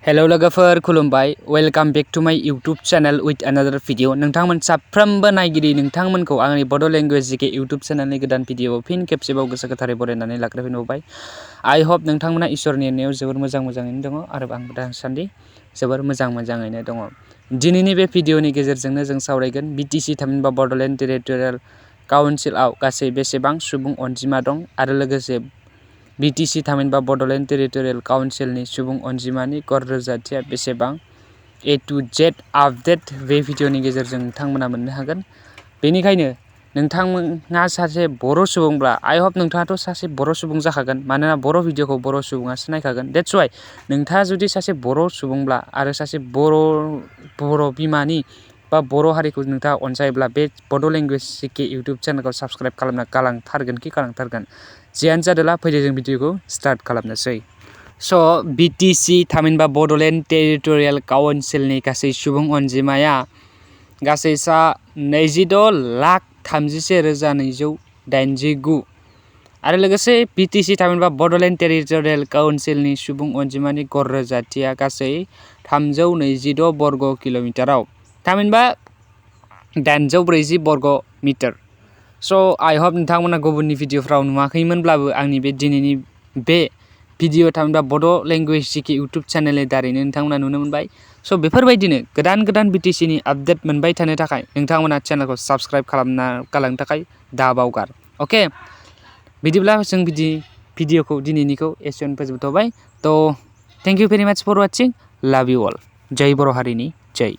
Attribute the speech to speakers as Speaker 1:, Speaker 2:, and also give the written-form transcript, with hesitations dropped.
Speaker 1: Hello लोगोफोर खुलुमबाय welcome back to माय YouTube channel with another video नोंथांमोन साफ्रोमबो नायगिरि नोंथांमोनखौ आंनि बड' लैंग्वेज जीके यूट्यूब चैनलनि गोदान भिडियो फिन खेबसेबाव गोसो गोथारै बरायनानै लाग्रोफिनबाय। आई होप नोंथांमोना इसोरनि अननायाव जोबोर मोजाङैनो दङ आरो आंबो दासान्दि जोबोर मोजाङैनो दङ। दिनैनि बे भिडियोनि गेजेरजोंनो जों सावरायगोन B.T.C थामहिनबा बड'लेण्ड टेरिटरियेल काउन्सिलआव गासै बेसेबां सुबुं अनजिमा दं आरो लोगोसे B.T.C थामहिनबा बड'लेण्ड टेरिटरियेल काउन्सिलनि सुबुं अनजिमानि गड़ रोजाथिया बेसेबां A to Z आपडेट बे भिडियोनि गेजेरजों नोंथांमोना मोननो हागोन। बेनिखायनो नोंथांमोना सासे बर' सुबुंब्ला आई होप नोंथाङाथ' सासे बर' सुबुं जाखागोन, मानोना बर' भिडियोखौ बर' सुबुङासो नायखागोन। देट्स वाइ नोंथाङा जुदि सासे बर' सुबुंब्ला आरो सासे बर' बिमानि बा बर' हारिखौ नोंथाङा अनसायोब्ला बे बड' लैंग्वेज जीके यूट्यूब चैनलखौ साबस्क्राइब खालामना गालांथारगोन। जियानो जादोला फैदो जों भिडियोखौ स्टार्ट खालामनोसै। स' B.T.C थामहिनबा बड'लेण्ड टेरिटरियेल काउन्सिलनि गासै सुबुं अनजिमाया गासै 26,31,289 आरो लोगोसे B.T.C थामहिनबा बड'लेण्ड टेरिटरियेल काउन्सिलनि सुबुं अनजिमानि गड़ रोजाथिया गासै 326 बर्ग किल'मिटाराव थामहिनबा 840 बर्ग मिटार। स' आई होप नोंथांमोना गुबुननि भिडियोफ्राव नुवाखैमोनब्लाबो आंनि बे दिनैनि बे भिडियो थामहिनबा बड' लैंग्वेज जीके यूट्यूब चैनलनि दारैनो नोंथांमोना नुनो मोनबाय। स' बेफोरबायदिनो गोदान B.T.C नि आपडेट मोनबाय थानो थाखाय नोंथांमोना चैनलखौ साबस्क्राइब खालामना गालांनो थाखाय दाबावगार। अके बिदिब्ला जों भिडियोखौ दिनैनिखौ एसेयावनो फोजोबथ'बाय। थ' थेंक इउ भेरि माच फर वाचिं। लाभ इउ अल। जय बर' हारिनि जय।